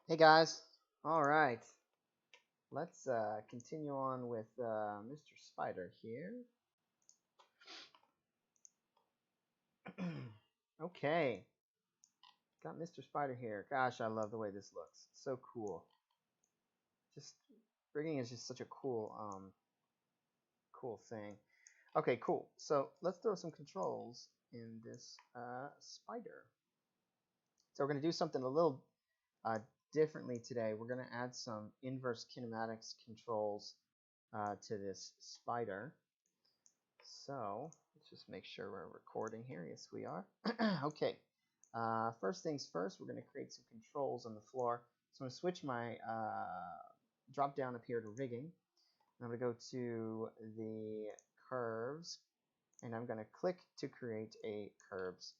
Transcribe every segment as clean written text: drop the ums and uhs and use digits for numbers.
Hey guys, all right, let's continue on with Mr. Spider here. Okay, got Mr. Spider here. Gosh, I love the way this looks. So cool. Just rigging is just such a cool thing. Okay, cool. So let's throw some controls in this spider. So we're gonna do something a little uh, differently today. We're gonna add some inverse kinematics controls to this spider. So let's just make sure we're recording here. Yes, we are. Okay. First things first, we're going to create some controls on the floor. So I'm going to switch my drop down up here to rigging. I'm going to go to the curves, and I'm going to click to create a curves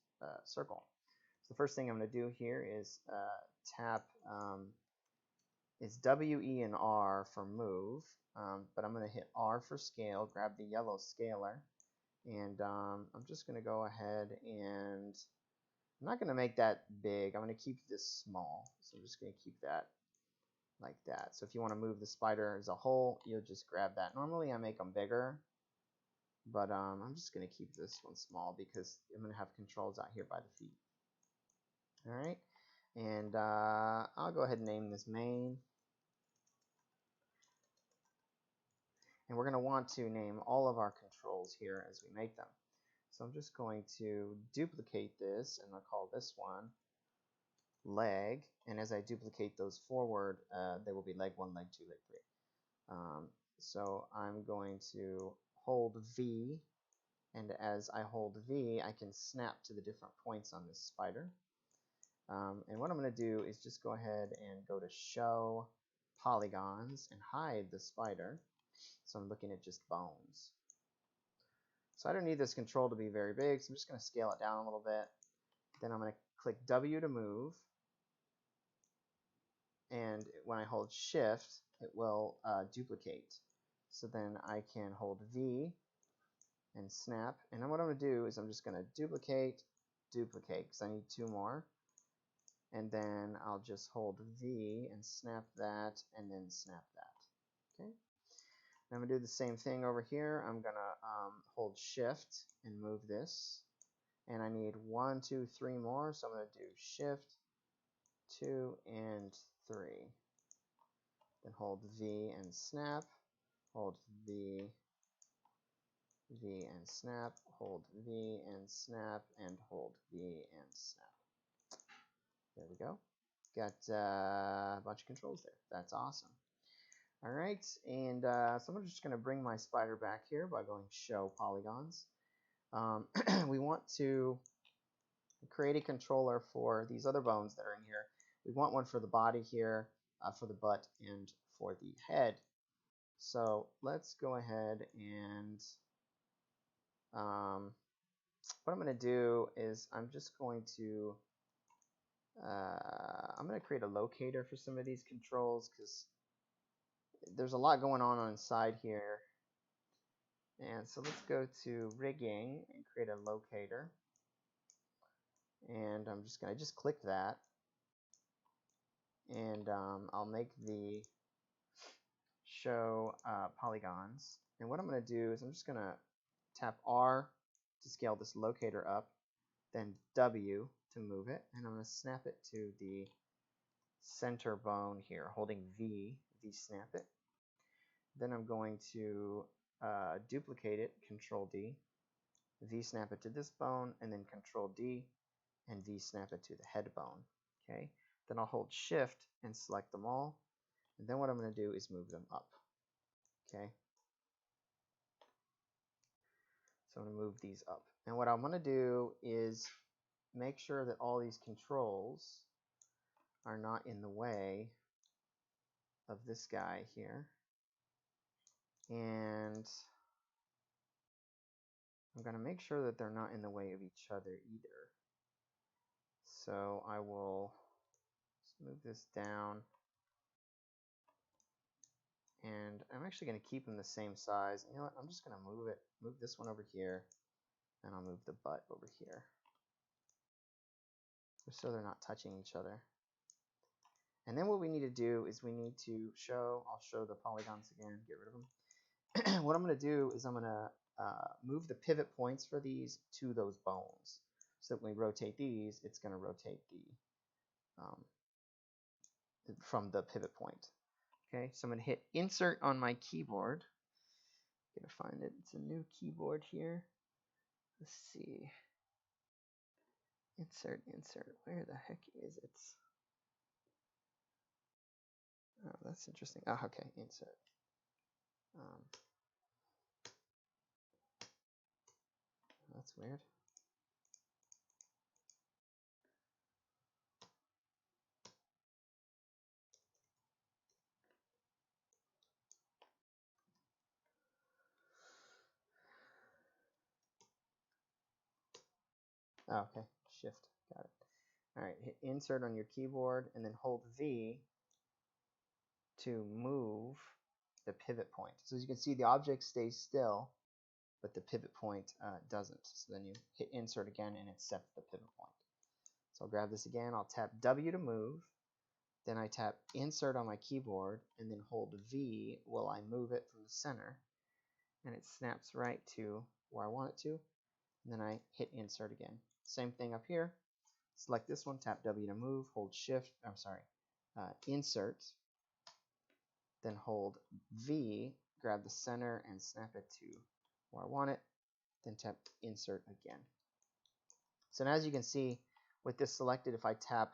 circle. So the first thing I'm going to do here is tap is W, E, and R for move, but I'm going to hit R for scale, grab the yellow scalar, and I'm just going to go ahead and I'm not going to make that big. I'm going to keep this small. So I'm just going to keep that like that. So if you want to move the spider as a whole, you'll just grab that. Normally I make them bigger, but I'm just going to keep this one small because I'm going to have controls out here by the feet. All right, and I'll go ahead and name this main. And we're going to want to name all of our controls here as we make them. So I'm just going to duplicate this, and I'll call this one leg. And as I duplicate those forward, they will be leg 1, leg 2, leg 3. So I'm going to hold V, and as I hold V, I can snap to the different points on this spider. And what I'm going to do is just go ahead and go to Show Polygons and hide the spider. So I'm looking at just bones. So I don't need this control to be very big, so I'm just going to scale it down a little bit. Then I'm going to click W to move. And when I hold Shift, it will duplicate. So then I can hold V and snap. And then what I'm going to do is I'm just going to duplicate, because I need 2 more. And then I'll just hold V and snap that, and then snap that. Okay. I'm going to do the same thing over here. I'm going to hold Shift and move this. And I need 1, 2, 3 more. So I'm going to do Shift, 2, and 3. Then hold V and snap. Hold V, V and snap. Hold V and snap. And hold V and snap. There we go. Got a bunch of controls there. That's awesome. All right, and so I'm just going to bring my spider back here by going Show Polygons. We want to create a controller for these other bones that are in here. We want one for the body here, for the butt, and for the head. So let's go ahead and what I'm going to do is I'm just going to I'm going to create a locator for some of these controls because there's a lot going on inside here. And so let's go to rigging and create a locator. And I'm just going to click that. And I'll make the show polygons. And what I'm going to do is I'm just going to tap R to scale this locator up, then W to move it, and I'm going to snap it to the center bone here, holding V snap it. Then I'm going to duplicate it, Control D, V snap it to this bone, and then Control D, and V snap it to the head bone. Okay. Then I'll hold Shift and select them all, and then what I'm going to do is move them up. Okay. So I'm going to move these up. And what I'm going to do is make sure that all these controls are not in the way of this guy here. And I'm going to make sure that they're not in the way of each other either. So I will move this down. And I'm actually going to keep them the same size. You know what? I'm just going to move this one over here, and I'll move the butt over here, just so they're not touching each other. And then what we need to do is we need to show, I'll show the polygons again, get rid of them. What I'm going to do is I'm going to move the pivot points for these to those bones. So that when we rotate these, it's going to rotate from the pivot point. Okay, so I'm going to hit insert on my keyboard. I'm going to find it. It's a new keyboard here. Let's see. Insert. Where the heck is it? Oh, that's interesting. Oh, okay, insert. That's weird. Oh, okay, shift, got it. All right, hit insert on your keyboard and then hold V to move the pivot point. So as you can see, the object stays still, but the pivot point doesn't. So then you hit insert again and it sets the pivot point. So I'll grab this again, I'll tap W to move, then I tap insert on my keyboard and then hold V while I move it from the center, and it snaps right to where I want it to, and then I hit insert again. Same thing up here. Select this one, tap W to move, hold shift, insert, then hold V, grab the center and snap it to where I want it, then tap insert again. So now as you can see, with this selected, if I tap,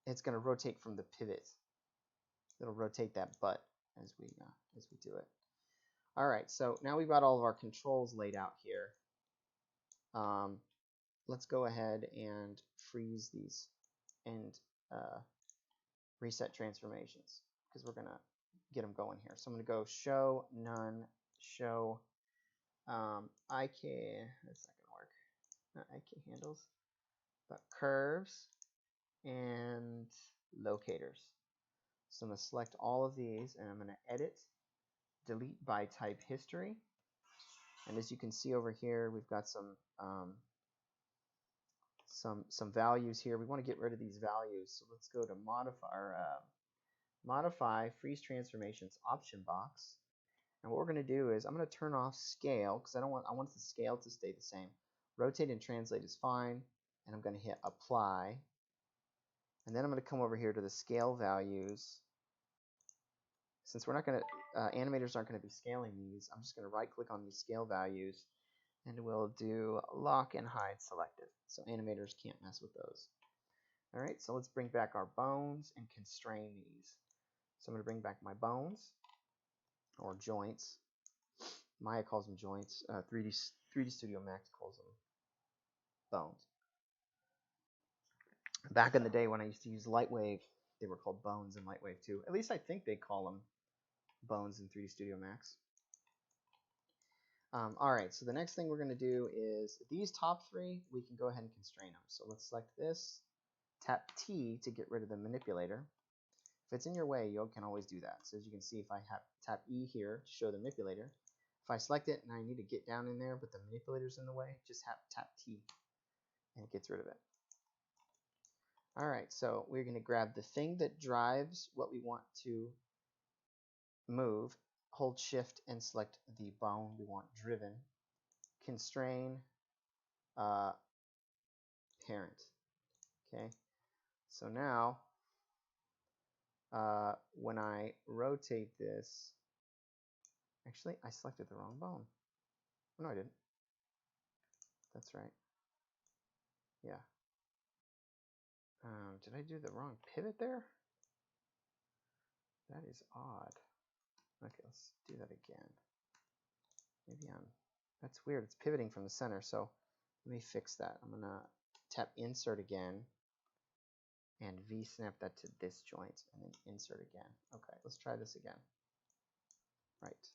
it's going to rotate from the pivot. It'll rotate that butt as we do it. All right, so now we've got all of our controls laid out here. Let's go ahead and freeze these and reset transformations because we're gonna get them going here. So I'm gonna go show none, show IK. That's not gonna work. Not IK handles, but curves and locators. So I'm gonna select all of these and I'm gonna edit, delete by type history. And as you can see over here, we've got some values here. We want to get rid of these values, so let's go to modify freeze transformations option box. And what we're going to do is I'm going to turn off scale because I want the scale to stay the same. Rotate and translate is fine, and I'm going to hit apply. And then I'm going to come over here to the scale values. Since we're not going to animators aren't going to be scaling these, I'm just going to right click on these scale values and we'll do lock and hide selected, so animators can't mess with those. All right, so let's bring back our bones and constrain these. So I'm going to bring back my bones, or joints. Maya calls them joints. 3D Studio Max calls them bones. Back in the day when I used to use Lightwave, they were called bones in Lightwave too. At least I think they call them bones in 3D Studio Max. All right, so the next thing we're going to do is these top three, we can go ahead and constrain them. So let's select this, tap T to get rid of the manipulator. If it's in your way, you can always do that. So as you can see, if I tap E here to show the manipulator, if I select it and I need to get down in there but the manipulator's in the way, just tap T and it gets rid of it. All right, so we're going to grab the thing that drives what we want to move, hold shift and select the bone we want driven, constrain parent. Okay, so now when I rotate this, actually I selected the wrong bone. No, I didn't. That's right. Yeah. Did I do the wrong pivot there? That is odd. Okay, let's do that again. Maybe that's weird. It's pivoting from the center, so let me fix that. I'm gonna tap insert again and V-snap that to this joint and then insert again. Okay, let's try this again. Right.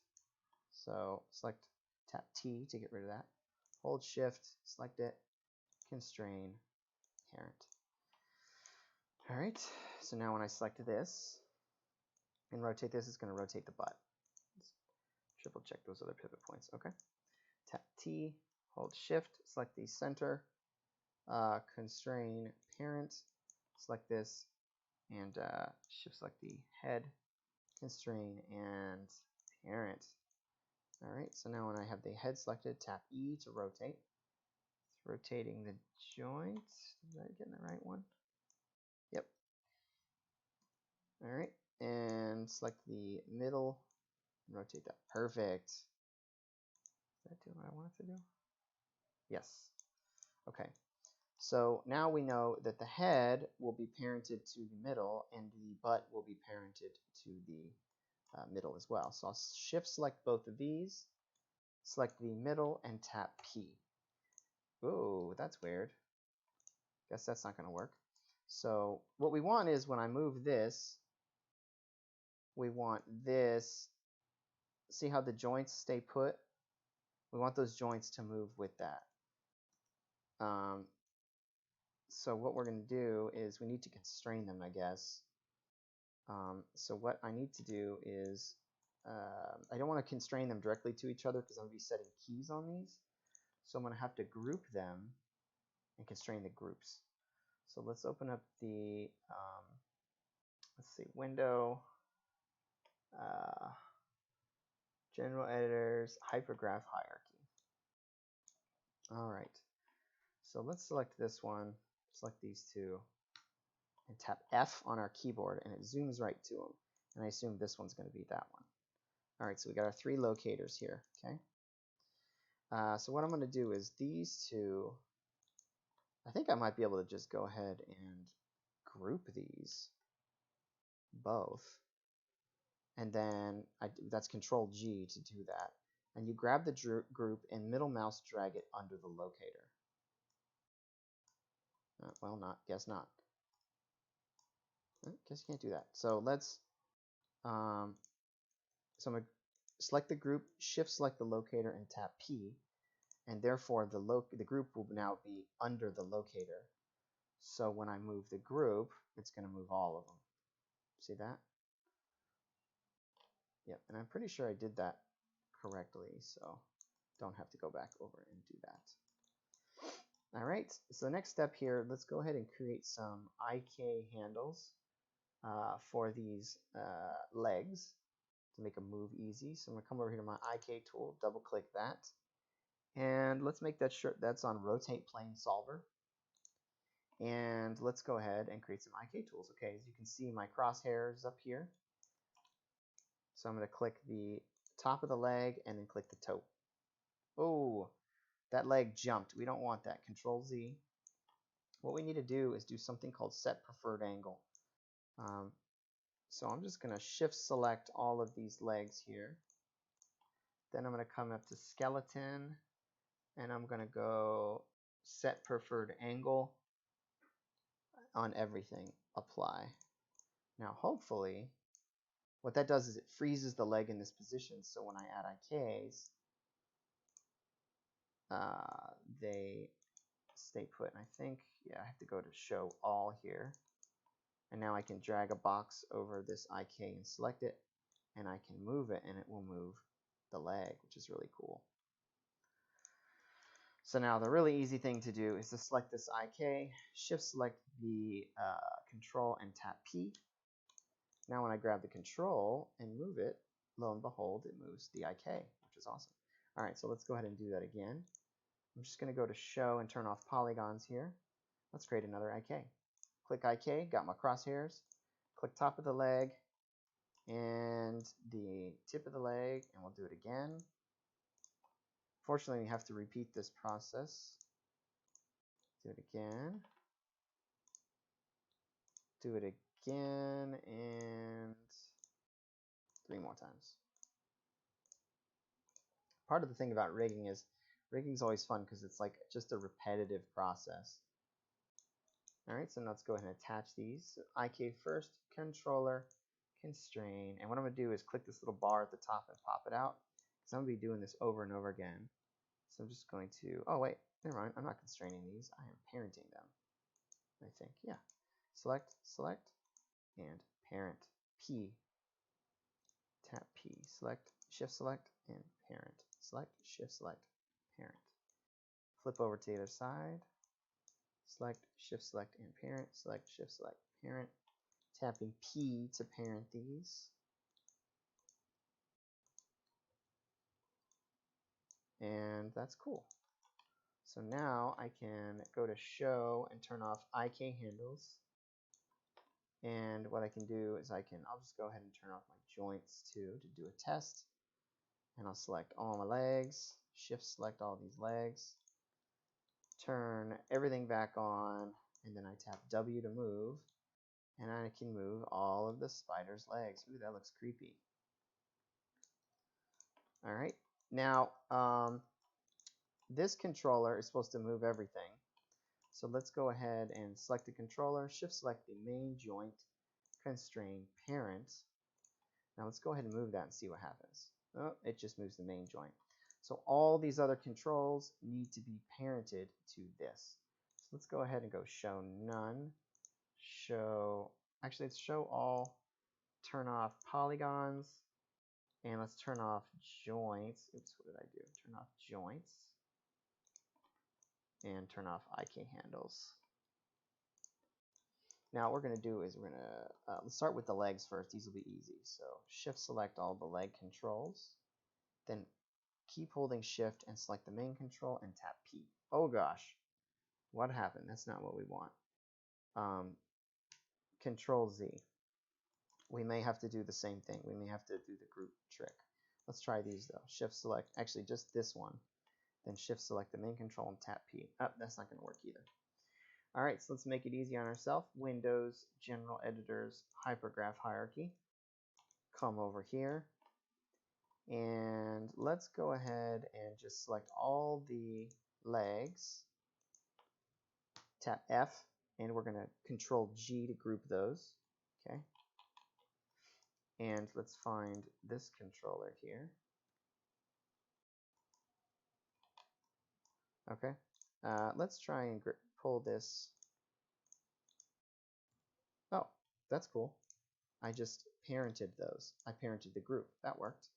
So tap T to get rid of that. Hold shift, select it, constrain parent. All right, so now when I select this and rotate this, it's going to rotate the butt. Let's triple check those other pivot points. Okay, tap T, hold shift, select the center, constrain parent, select this, and shift select the head, constrain, and parent. All right, so now when I have the head selected, tap E to rotate. It's rotating the joint. Did I get the right one? Yep. All right, and select the middle and rotate that. Perfect. Did that do what I wanted to do? Yes. Okay. So now we know that the head will be parented to the middle and the butt will be parented to the middle as well. So I'll shift select both of these, select the middle, and tap P. Ooh, that's weird. Guess that's not going to work. So what we want is when I move this, we want this, see how the joints stay put? We want those joints to move with that. So what we're going to do is we need to constrain them, I guess. So what I need to do is, I don't want to constrain them directly to each other because I'm going to be setting keys on these. So I'm going to have to group them and constrain the groups. So let's open up the, let's see, window, general editors, hypergraph hierarchy. All right. So let's select this one, select these two, and tap F on our keyboard, and it zooms right to them. And I assume this one's going to be that one. All right, so we got our 3 locators here, okay? So what I'm going to do is these two, I think I might be able to just go ahead and group these both. And then that's Control G to do that. And you grab the group and middle mouse drag it under the locator. Well, guess not. Guess you can't do that. So let's, so I'm going to select the group, shift select the locator, and tap P. And therefore the group will now be under the locator. So when I move the group, it's going to move all of them. See that? Yep, and I'm pretty sure I did that correctly, so don't have to go back over and do that. All right, so the next step here, let's go ahead and create some IK handles for these legs to make them move easy. So I'm going to come over here to my IK tool, double click that, and let's make that sure that's on Rotate Plane Solver. And let's go ahead and create some IK tools. Okay, as you can see, my crosshairs up here. So I'm going to click the top of the leg and then click the toe. Oh, that leg jumped. We don't want that. Control Z. What we need to do is do something called Set Preferred Angle. So I'm just going to shift select all of these legs here. Then I'm going to come up to Skeleton, and I'm going to go Set Preferred Angle on everything. Apply. Now hopefully what that does is it freezes the leg in this position, so when I add IKs, they stay put. And I think, yeah, I have to go to Show All here. And now I can drag a box over this IK and select it, and I can move it, and it will move the leg, which is really cool. So now the really easy thing to do is to select this IK, shift select the control, and tap P. Now when I grab the control and move it, lo and behold, it moves the IK, which is awesome. All right, so let's go ahead and do that again. I'm just going to go to Show and turn off polygons here. Let's create another IK. Click IK, got my crosshairs. Click top of the leg and the tip of the leg, and we'll do it again. Fortunately, we have to repeat this process. Do it again. Do it again, and 3 more times. Part of the thing about rigging is always fun because it's like just a repetitive process. All right, so now let's go ahead and attach these. So IK first, controller, constrain, and what I'm going to do is click this little bar at the top and pop it out, because I'm going to be doing this over and over again. So I'm just going to, oh wait, never mind, I'm not constraining these, I am parenting them, I think, yeah. Select, and parent, P, tap P, select, shift select, and parent, select, shift select, parent. Flip over to the other side, select, shift select and parent, select, shift select, parent, tapping P to parent these. And that's cool. So now I can go to show and turn off IK handles. And what I can do is I'll just go ahead and turn off my joints too to do a test. And I'll select all my legs, shift select all these legs, turn everything back on, and then I tap W to move, and I can move all of the spider's legs. Ooh, that looks creepy. All right, now this controller is supposed to move everything. So let's go ahead and select the controller, shift select the main joint, constrain parent. Now let's go ahead and move that and see what happens. Oh, it just moves the main joint. So all these other controls need to be parented to this. So let's go ahead and go show none, actually let's show all, turn off polygons, and let's turn off joints. Oops, what did I do? Turn off joints, and turn off IK handles. Now what we're going to do is we're going to let's start with the legs first. These will be easy. So shift select all the leg controls, then keep holding shift and select the main control and tap P. Oh gosh, what happened? That's not what we want. Control Z. We may have to do the same thing. We may have to do the group trick. Let's try these though. Shift select, actually just this one, then shift select the main control and tap P. Oh, that's not going to work either. All right, so let's make it easy on ourselves. Windows, General Editors, Hypergraph Hierarchy. Come over here, and let's go ahead and just select all the legs. Tap F, and we're going to Control G to group those. Okay. And let's find this controller here. Okay. Let's try and pull this. Oh, that's cool. I just parented those. I parented the group. That worked.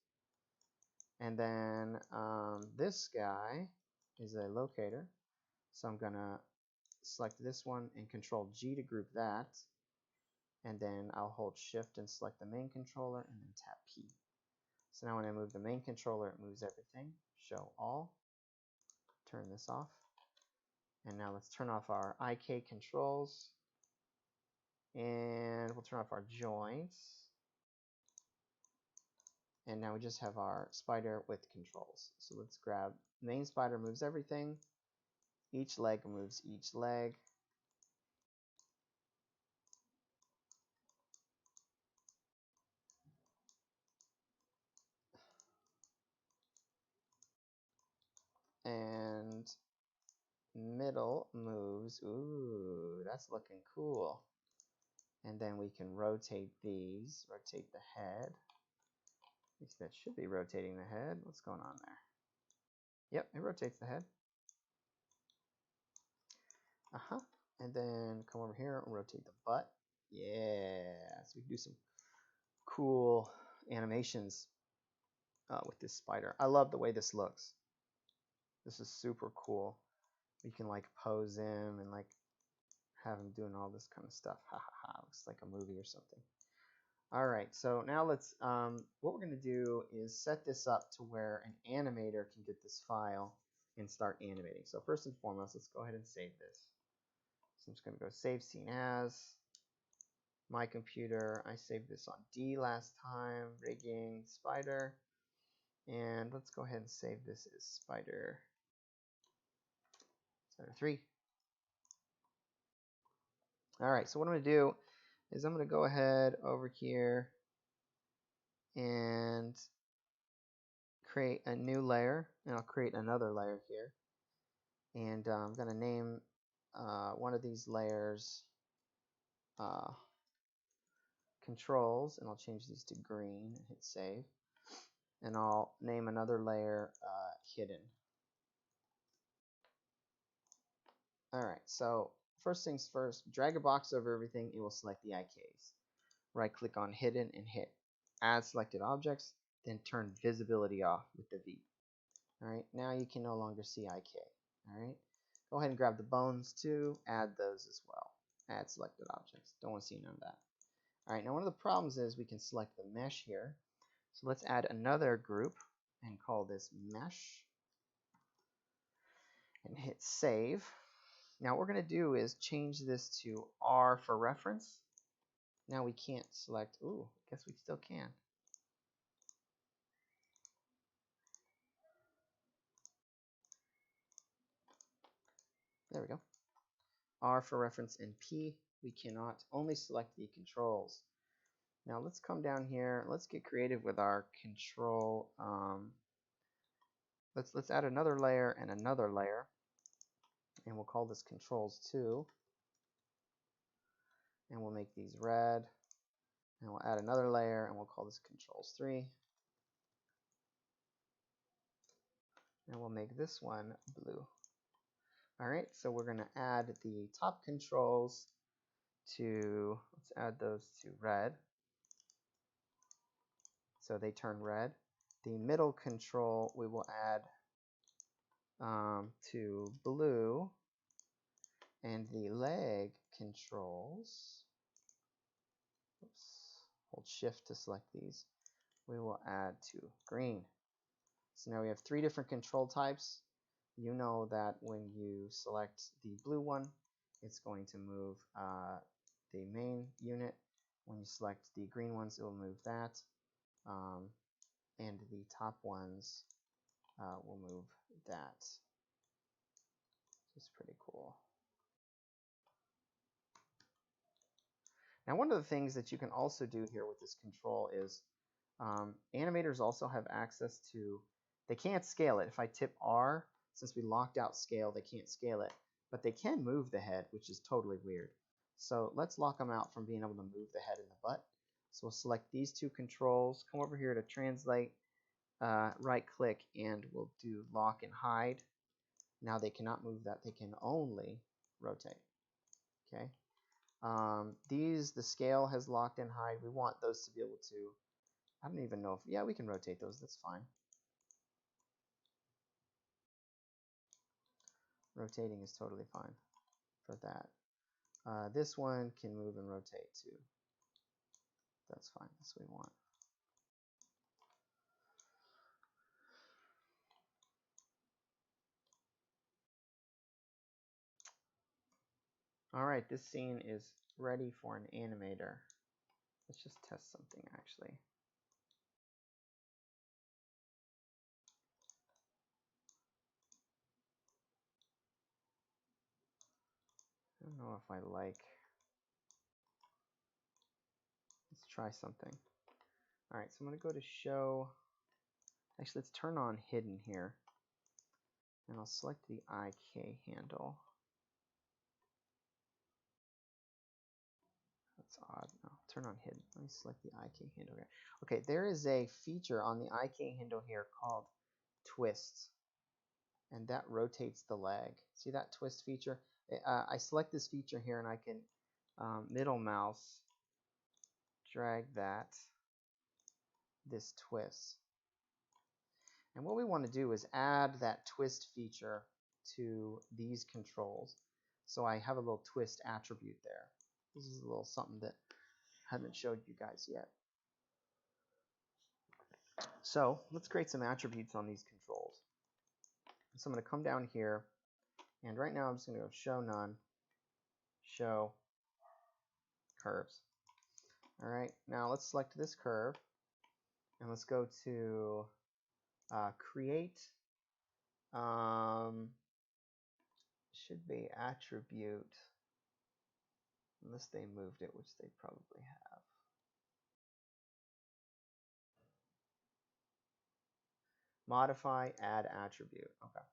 And then this guy is a locator. So I'm going to select this one and Control G to group that. And then I'll hold Shift and select the main controller and then tap P. So now when I move the main controller, it moves everything. Show all. Turn this off. And now let's turn off our IK controls. And we'll turn off our joints. And now we just have our spider with controls. So let's grab main spider moves everything. Each leg moves each leg. And middle moves. Ooh, that's looking cool. And then we can rotate these. Rotate the head. At least that should be rotating the head. What's going on there? Yep, it rotates the head. And then come over here and rotate the butt. Yeah, so we can do some cool animations with this spider. I love the way this looks. This is super cool. You can like pose him and like have him doing all this kind of stuff. Ha ha ha, looks like a movie or something. All right, so now let's, what we're gonna do is set this up to where an animator can get this file and start animating. So first and foremost, let's go ahead and save this. So I'm just gonna go save scene as, my computer, I saved this on D last time, rigging, spider, and let's go ahead and save this as spider 3. All right, so what I'm going to do is I'm going to go ahead over here and create a new layer, and I'll create another layer here. And I'm going to name one of these layers controls, and I'll change these to green and hit save. And I'll name another layer hidden. All right, so first things first, drag a box over everything, it will select the IKs. Right click on hidden and hit add selected objects, then turn visibility off with the V. All right, now you can no longer see IK. All right, Go ahead and grab the bones too, add those as well. Add selected objects. Don't want to see none of that. All right, now one of the problems is we can select the mesh here. So let's add another group and call this mesh and hit save. Now what we're going to do is change this to R for reference. Now we can't select, ooh, I guess we still can. There we go. R for reference and P, we cannot, only select the controls. Now let's come down here, let's get creative with our control. Let's add another layer and another layer, and we'll call this controls 2, and we'll make these red, and we'll add another layer and we'll call this controls 3, and we'll make this one blue. Alright, so we're going to add the top controls to, let's add those to red, so they turn red. The middle control we will add to blue, and the leg controls, oops, hold shift to select these, we will add to green. So now we have 3 different control types. You know that when you select the blue one, it's going to move the main unit. When you select the green ones, it will move that. And the top ones will move that. Which is pretty cool. Now one of the things that you can also do here with this control is animators also have access to, they can't scale it. If I tip R, since we locked out scale, they can't scale it. But they can move the head, which is totally weird. So let's lock them out from being able to move the head and the butt. So we'll select these 2 controls, come over here to translate, right click, and we'll do lock and hide. Now they cannot move that, they can only rotate. Okay. The scale has locked and hide. We want those to be able to, I don't even know if, yeah, we can rotate those, that's fine. Rotating is totally fine for that. This one can move and rotate too. That's fine, that's what we want. Alright, this scene is ready for an animator. Let's just test something actually. I don't know if I like, let's try something. Alright, so I'm going to go to show, actually let's turn on hidden here. And I'll select the IK handle. That's odd. No, turn on hidden. Let me select the IK handle here. Okay, there is a feature on the IK handle here called twist. And that rotates the leg. See that twist feature? I select this feature here and I can middle mouse drag this twist. And what we want to do is add that twist feature to these controls. So I have a little twist attribute there. This is a little something that I haven't showed you guys yet. So let's create some attributes on these controls. So I'm going to come down here, and right now I'm just going to go show none, show curves. All right, now let's select this curve, and let's go to create. Should be attribute, unless they moved it, which they probably have. Modify, add attribute. Okay.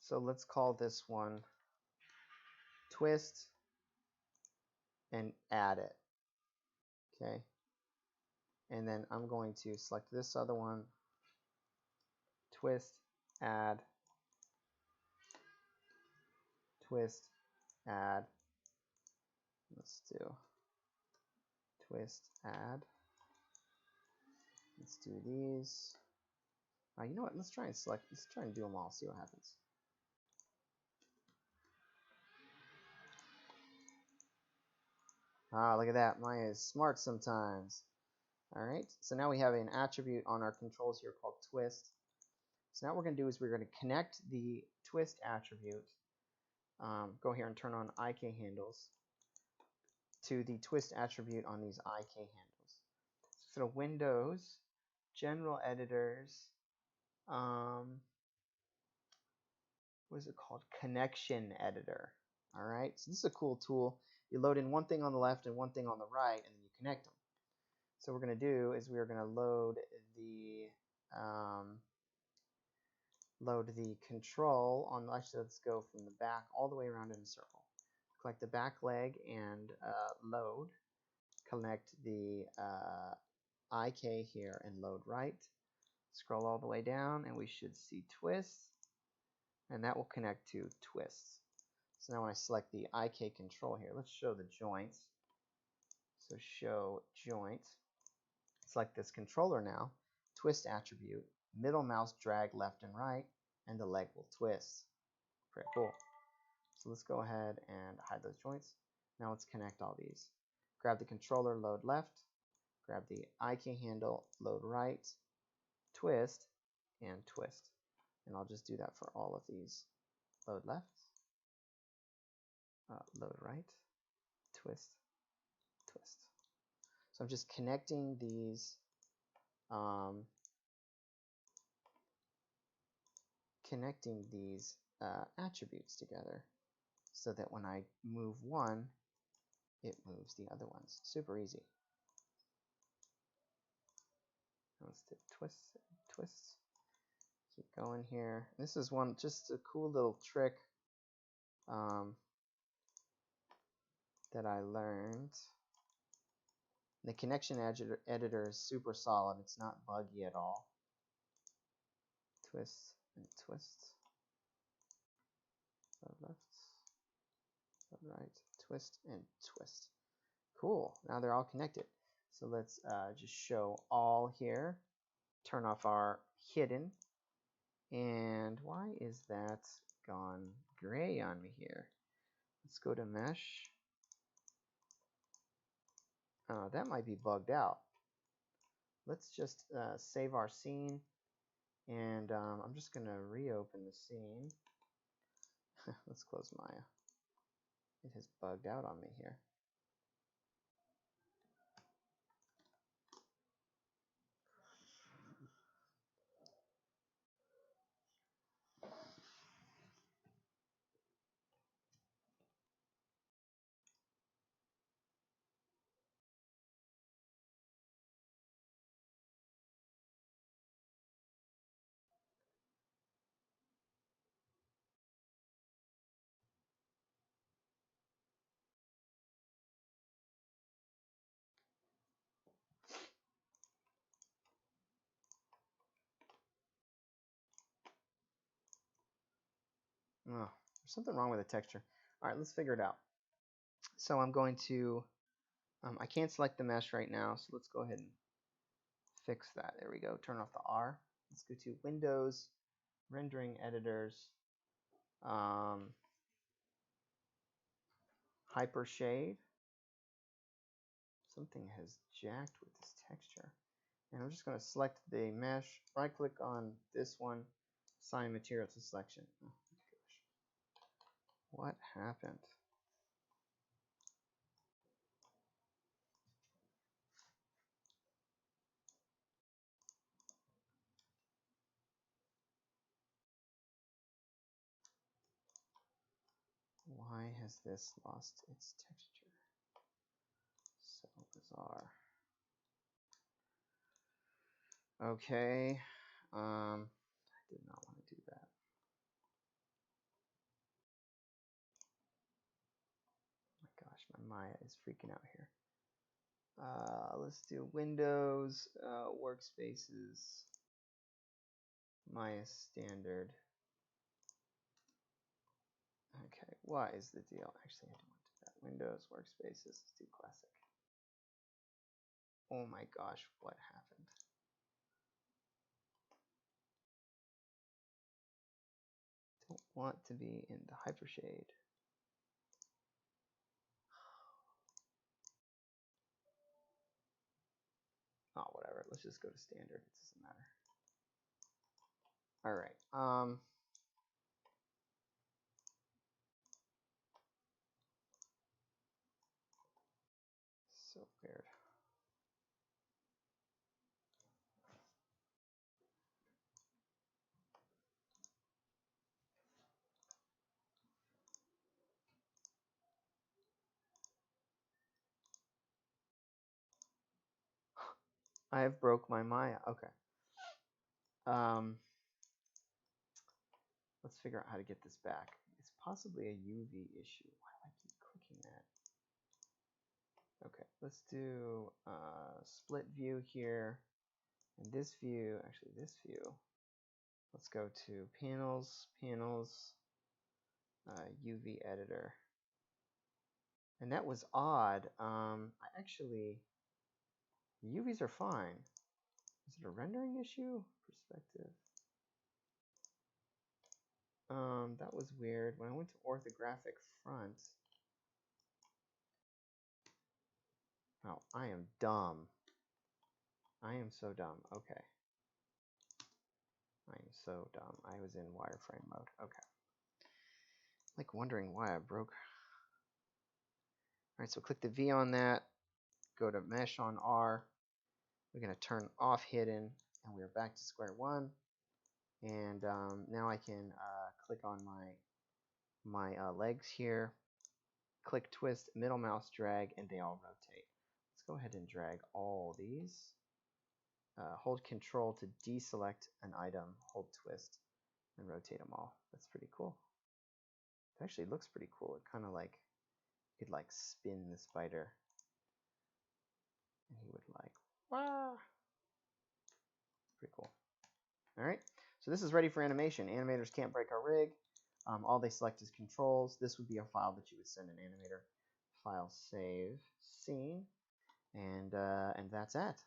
So let's call this one twist and add it. Okay. And then I'm going to select this other one, twist, add, twist, add. Let's do twist, add. Let's do these. You know what? Let's try and do them all. See what happens. Ah, look at that. Maya is smart sometimes. All right, so now we have an attribute on our controls here called twist. So now what we're going to do is we're going to connect the twist attribute. Go here and turn on IK handles to the twist attribute on these IK handles. So Windows, General Editors, what is it called? Connection Editor. All right, so this is a cool tool. You load in one thing on the left and one thing on the right, and then you connect them. So what we're going to do is we are going to load the control on. Actually, let's go from the back all the way around in a circle. Collect the back leg and load. Connect the IK here and load right. Scroll all the way down, and we should see twists, and that will connect to twists. So now when I select the IK control here, let's show the joints. So show joint. Select this controller now, twist attribute, middle mouse drag left and right, and the leg will twist. Pretty cool. So let's go ahead and hide those joints. Now let's connect all these. Grab the controller, load left, grab the IK handle, load right, twist, and twist. And I'll just do that for all of these. Load left, load right, twist, twist. So I'm just connecting these attributes together so that when I move one, it moves the other ones. Super easy. Let's do twists and twists. Keep going here. This is one, just a cool little trick that I learned. The connection editor is super solid. It's not buggy at all. Twists and twists. Left, right, twist and twist. Cool. Now they're all connected. So let's just show all here. Turn off our hidden. And why is that gone gray on me here? Let's go to mesh. That might be bugged out. Let's just save our scene, and I'm just going to reopen the scene. Let's close Maya. It has bugged out on me here. Oh, there's something wrong with the texture. All right, let's figure it out. So I'm going to, I can't select the mesh right now, so let's go ahead and fix that. There we go. Turn off the R. Let's go to Windows, Rendering Editors, Hypershade. Something has jacked with this texture. And I'm just going to select the mesh, right click on this one, assign material to selection. Oh my gosh. What happened? Why has this lost its texture? So bizarre. Okay. I did not want to do that. Oh my gosh, my Maya is freaking out here. Let's do Windows, Workspaces, Maya Standard. Okay, what is the deal? Actually, I don't want to do that. Windows, Workspaces, let's do Classic. Oh my gosh, what happened? Don't want to be in the Hypershade. let's just go to standard. It doesn't matter. All right. So weird. I have broke my Maya. Okay. Let's figure out how to get this back. It's possibly a UV issue. Why do I keep clicking that? Okay, let's do split view here. And this view, actually this view, let's go to panels, UV editor. And that was odd. UVs are fine. Is it a rendering issue? Perspective. That was weird. When I went to orthographic front. Oh, I am dumb. I am so dumb. Okay. I am so dumb. I was in wireframe mode. Okay. Like wondering why I broke. All right, so click the V on that. Go to mesh on R. We're going to turn off hidden, and we're back to square one. And now I can click on my legs here. Click twist, middle mouse drag, and they all rotate. Let's go ahead and drag all these. Hold Control to deselect an item. Hold twist and rotate them all. That's pretty cool. It actually looks pretty cool. It kind of like you could like spin the spider, and he would like wah. Pretty cool. All right. So this is ready for animation. Animators can't break our rig. All they select is controls. This would be a file that you would send an animator. File save scene, and that's it.